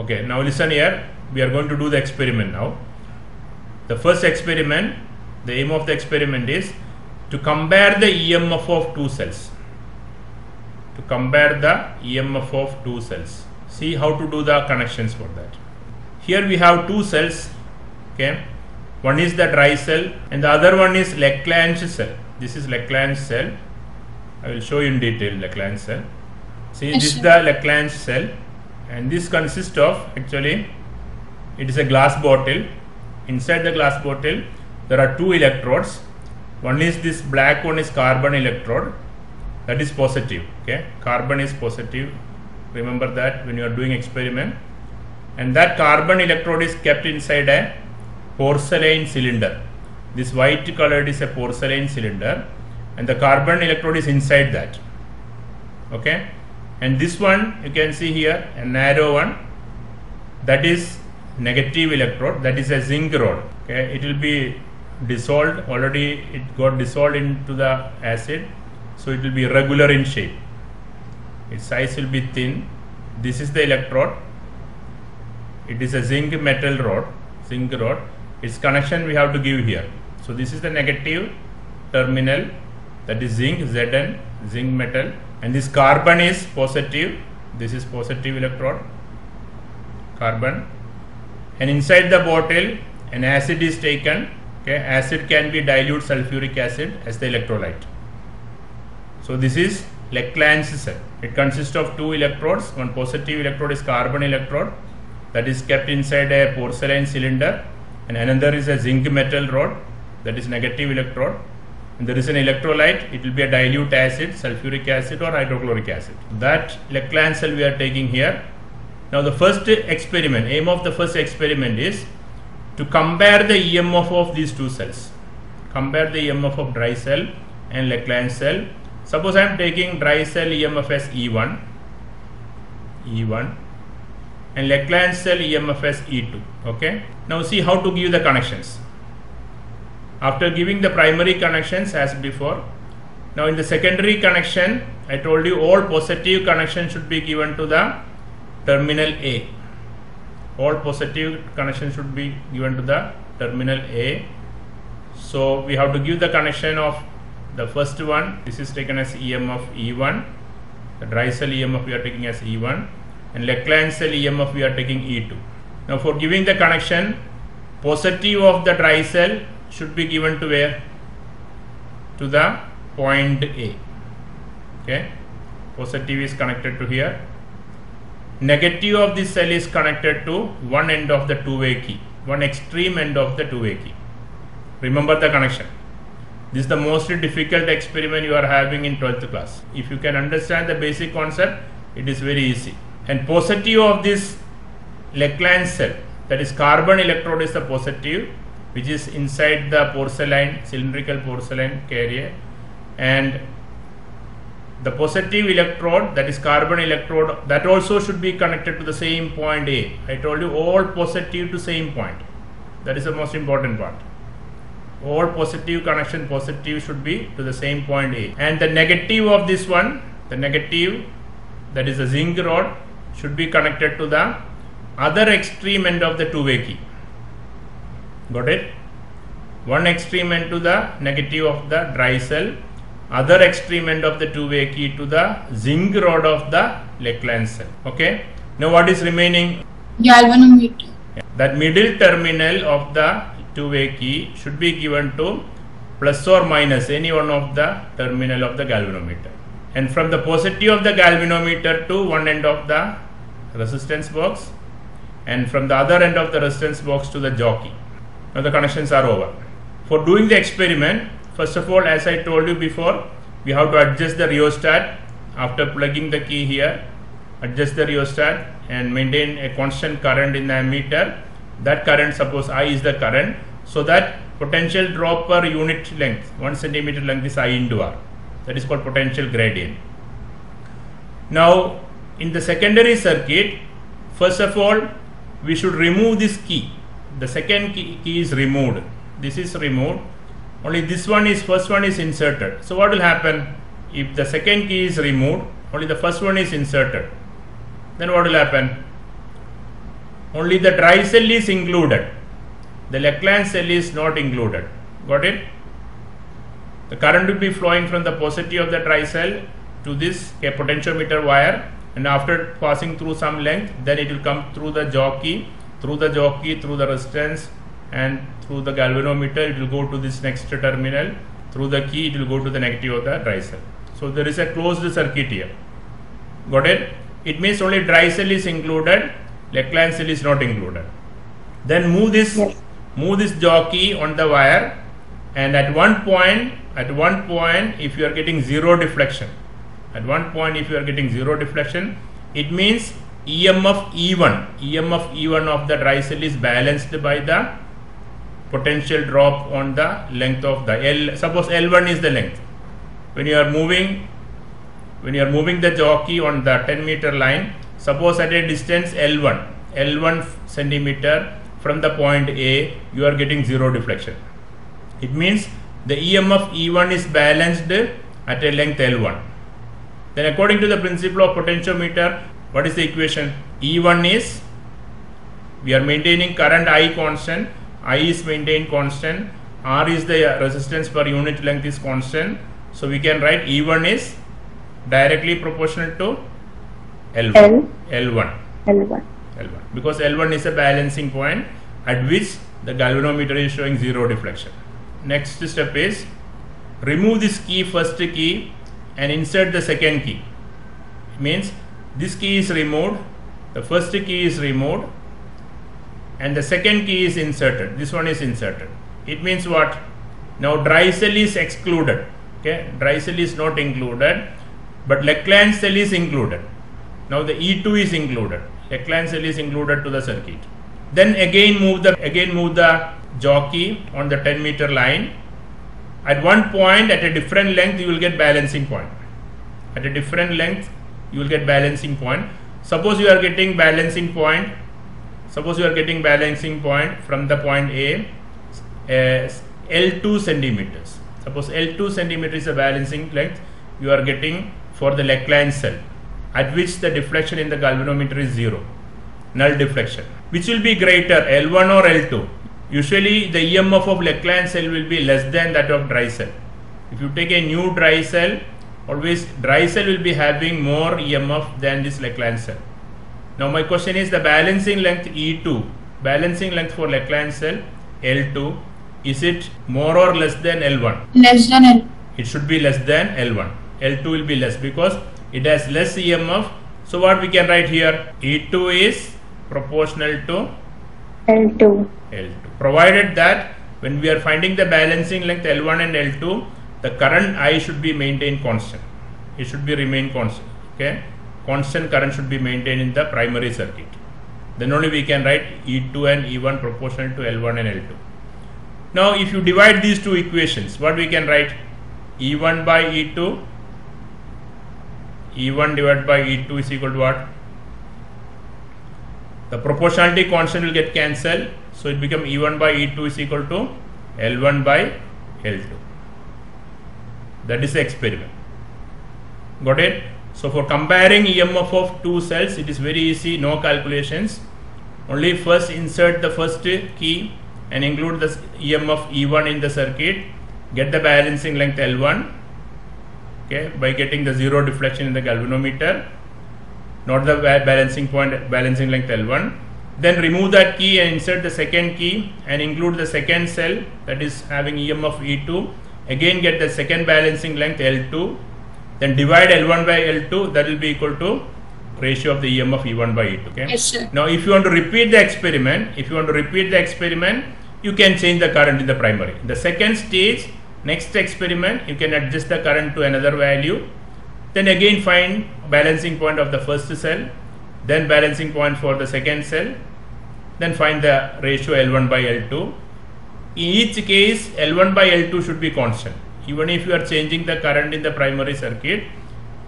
Okay, now listen here. We are going to do the experiment now. The first experiment, the aim of the experiment is to compare the EMF of two cells. To compare the EMF of two cells. See how to do the connections for that. Here we have two cells. Okay, one is the dry cell and the other one is Leclanche cell. This is Leclanche cell. I will show you in detail Leclanche cell. See, this is the Leclanche cell, and this consists of, actually it is a glass bottle. Inside the glass bottle there are two electrodes. One is this black one is carbon electrode, that is positive. Okay, carbon is positive, remember that when you are doing experiment. And that carbon electrode is kept inside a porcelain cylinder. This white colored is a porcelain cylinder and the carbon electrode is inside that. Okay, and this one you can see here, a narrow one, that is negative electrode, that is a zinc rod. Okay, it will be dissolved, already it got dissolved into the acid, so it will be irregular in shape, its size will be thin. This is the electrode, it is a zinc metal rod, its connection we have to give here. So this is the negative terminal, that is zinc, Zn, zinc metal, and this carbon is positive, this is positive electrode, carbon. And inside the bottle an acid is taken. Okay, acid can be dilute sulfuric acid as the electrolyte. So this is Leclanche cell. It consists of two electrodes. One positive electrode is carbon electrode, that is kept inside a porcelain cylinder, and another is a zinc metal rod, that is negative electrode, and there is an electrolyte. It will be a dilute acid, sulfuric acid or hydrochloric acid. That Leclanche cell we are taking here. Now the first experiment, aim of the first experiment is to compare the EMF of these two cells. Compare the EMF of dry cell and Leclanche cell. Suppose I am taking dry cell EMF as E1 and Leclanche cell EMF as E2. Okay, now see how to give the connections. After giving the primary connections as before, now in the secondary connection I told you all positive connections should be given to the terminal A. All positive connections should be given to the terminal A. So we have to give the connection of the first one. This is taken as EMF E1, the dry cell EMF we are taking as E1, and Leclanche cell EMF we are taking E2. Now for giving the connection, positive of the dry cell should be given to where? To the point A. Okay, positive is connected to here. Negative of this cell is connected to one end of the two-way key, one extreme end of the two-way key. Remember the connection. This is the most difficult experiment you are having in 12th class. If you can understand the basic concept, it is very easy. And positive of this Leclanche cell, that is carbon electrode, is the positive, which is inside the porcelain, cylindrical porcelain carrier, and the positive electrode, that is carbon electrode, that also should be connected to the same point A. I told you all positive to same point. That is the most important part. All positive connection, positive should be to the same point A. And the negative of this one, the negative, that is the zinc rod, should be connected to the other extreme end of the two-way key. Got it? One extreme end to the negative of the dry cell, other extreme end of the two-way key to the zinc rod of the Leclanche cell. Okay, now what is remaining? Galvanometer. That middle terminal of the two-way key should be given to plus or minus any one of the terminal of the galvanometer, and from the positive of the galvanometer to one end of the resistance box, and from the other end of the resistance box to the jockey. Now the connections are over. For doing the experiment, first of all, as I told you before, we have to adjust the rheostat. After plugging the key here, adjust the rheostat and maintain a constant current in the ammeter. That current, suppose I is the current, so that potential drop per unit length, 1 centimeter length, is I into R. That is called potential gradient. Now in the secondary circuit, first of all we should remove this key. The second key is removed. This is removed. Only this one is, first one is inserted. So what will happen? If the second key is removed, only the first one is inserted, then what will happen? only the dry cell is included. The Leclanche cell is not included. Got it? The current will be flowing from the positive of the dry cell to this potentiometer wire, and after passing through some length, then it will come through the jockey, through the resistance, and through the galvanometer. It will go to this next terminal. Through the key, it will go to the negative of the dry cell. So there is a closed circuit here. Got it? It means only dry cell is included, Leclanche cell is not included. Then move this jockey on the wire, and at one point if you are getting zero deflection, it means EMF E1 of the dry cell is balanced by the potential drop on the length of the L. Suppose L1 is the length. When you are moving the jockey on the 10-meter line, suppose at a distance L1 centimeter from the point A, you are getting zero deflection. It means the EMF E1 is balanced at a length L1. Then according to the principle of potentiometer, what is the equation? E1 is, we are maintaining current I constant, I is maintained constant, R is the resistance per unit length is constant. So we can write E1 is directly proportional to L1 because L1 is a balancing point at which the galvanometer is showing zero deflection. Next step is remove this key, first key, and insert the second key. It means this key is removed, the first key is removed, and the second key is inserted. This one is inserted. It means what? Now dry cell is excluded. Okay, dry cell is not included, but Leclanche cell is included. Now the E2 is included. Leclanche cell is included to the circuit. Then again move the jockey on the 10-meter line. At one point, at a different length, you will get balancing point. At a different length, you will get balancing point. Suppose you are getting balancing point. Suppose you are getting balancing point from the point A, L2 centimeters. Suppose L2 centimeter is the balancing length you are getting for the Leclanche cell, at which the deflection in the galvanometer is zero, null deflection. Which will be greater, L1 or L2? Usually the EMF of Leclanche cell will be less than that of dry cell. If you take a new dry cell, always dry cell will be having more EMF than this Leclanche cell. Now my question is the balancing length E2, balancing length for Leclanche cell L2, is it more or less than L1? Less than L. It should be less than L1. L2 will be less because it has less EMF. So what we can write here? E2 is proportional to L2. Provided that when we are finding the balancing length L1 and L2, the current I should be maintained constant. It should be remain constant. Okay, constant current should be maintained in the primary circuit. Then only we can write E2 and E1 proportional to L1 and L2. Now if you divide these two equations, what we can write? E1 by E2, E1 divided by E2 is equal to what? The proportionality constant will get cancelled, so it becomes E1 by E2 is equal to L1 by L2. That is the experiment. Got it? So for comparing EMF of two cells, it is very easy, no calculations. Only first insert the first key and include the EMF E1 in the circuit, get the balancing length L1, okay, by getting the zero deflection in the galvanometer, not the balancing point, balancing length L1. Then remove that key and insert the second key and include the second cell that is having EMF E2, again get the second balancing length L2, then divide L1 by L2, that will be equal to ratio of the EMF E1 by E2. Okay? Yes, sir. Now if you want to repeat the experiment, you can change the current in the primary. The second stage, next experiment, you can adjust the current to another value, then again find balancing point of the first cell, then balancing point for the second cell, then find the ratio L1 by L2. In each case, L1 by L2 should be constant. Even if you are changing the current in the primary circuit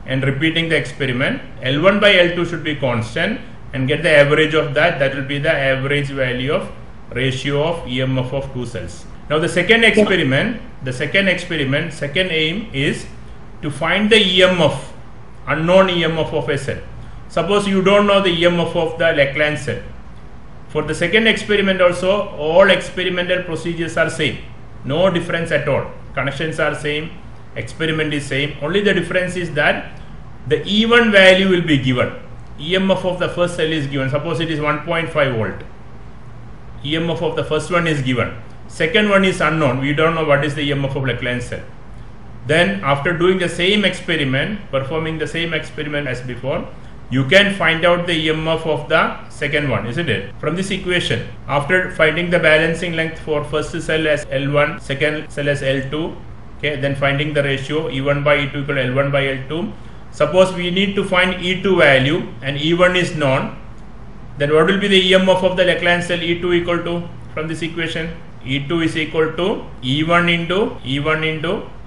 and repeating the experiment, L1 by L2 should be constant, and get the average of that. That will be the average value of ratio of EMF of two cells. Now the second experiment, second aim is to find the EMF, unknown EMF of a cell. Suppose you don't know the EMF of the Leclanche cell. For the second experiment also, all experimental procedures are same. No difference at all. Connections are same, experiment is same. Only the difference is that the E1 value will be given. EMF of the first cell is given. Suppose it is 1.5 volt. EMF of the first one is given. Second one is unknown. We don't know what is the EMF of Leclanche cell. Then after doing the same experiment, performing the same experiment as before, you can find out the EMF of the second one, isn't it? From this equation, after finding the balancing length for first cell as L1, second cell as L2, okay, then finding the ratio E1 by E2 equal to L1 by L2. Suppose we need to find E2 value and E1 is known, then what will be the EMF of the Leclanche cell E2 equal to, from this equation? E2 is equal to E1 into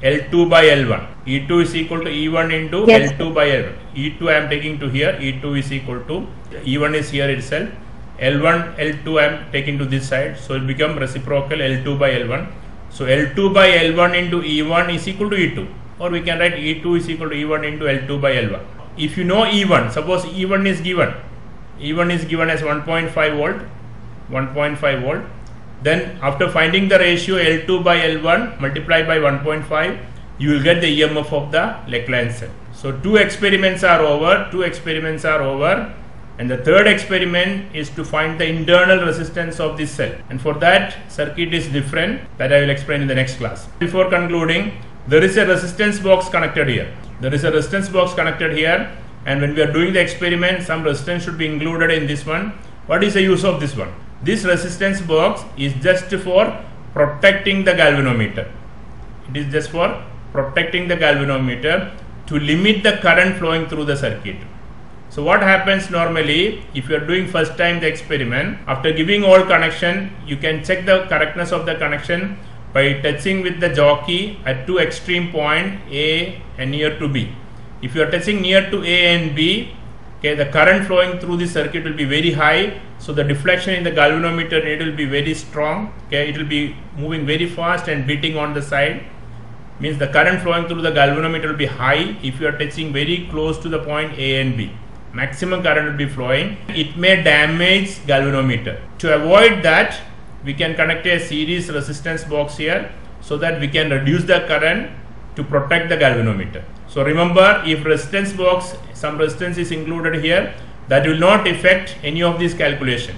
L2 by L1. E2 is equal to E1 into Yes. L2 by L1. E2 I am taking to here. E2 is equal to E1 is here itself. L1, L2 I am taking to this side. So it become reciprocal L2 by L1. So L2 by L1 into E1 is equal to E2. Or we can write E2 is equal to E1 into L2 by L1. If you know E1, suppose E1 is given. E1 is given as 1.5 volt. 1.5 volt. Then after finding the ratio L2 by L1 multiplied by 1.5, you will get the EMF of the Leclanche cell. So two experiments are over, and the third experiment is to find the internal resistance of this cell, and for that circuit is different, that I will explain in the next class. Before concluding, there is a resistance box connected here. And when we are doing the experiment, some resistance should be included in this one. What is the use of this one? This resistance box is just for protecting the galvanometer. It is just for protecting the galvanometer to limit the current flowing through the circuit. So what happens normally, if you are doing first time the experiment, after giving all connection, you can check the correctness of the connection by touching with the jockey at two extreme point A and near to B. If you are touching near to A and B, okay, the current flowing through the circuit will be very high, so the deflection in the galvanometer it will be very strong. Okay, it will be moving very fast and beating on the side. Means the current flowing through the galvanometer will be high if you are touching very close to the point A and B. Maximum current will be flowing. It may damage galvanometer. To avoid that, we can connect a series resistance box here so that we can reduce the current to protect the galvanometer. So remember, if resistance box, some resistance is included here, that will not affect any of this calculation.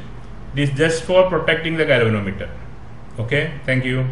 It is just for protecting the galvanometer. Okay, thank you.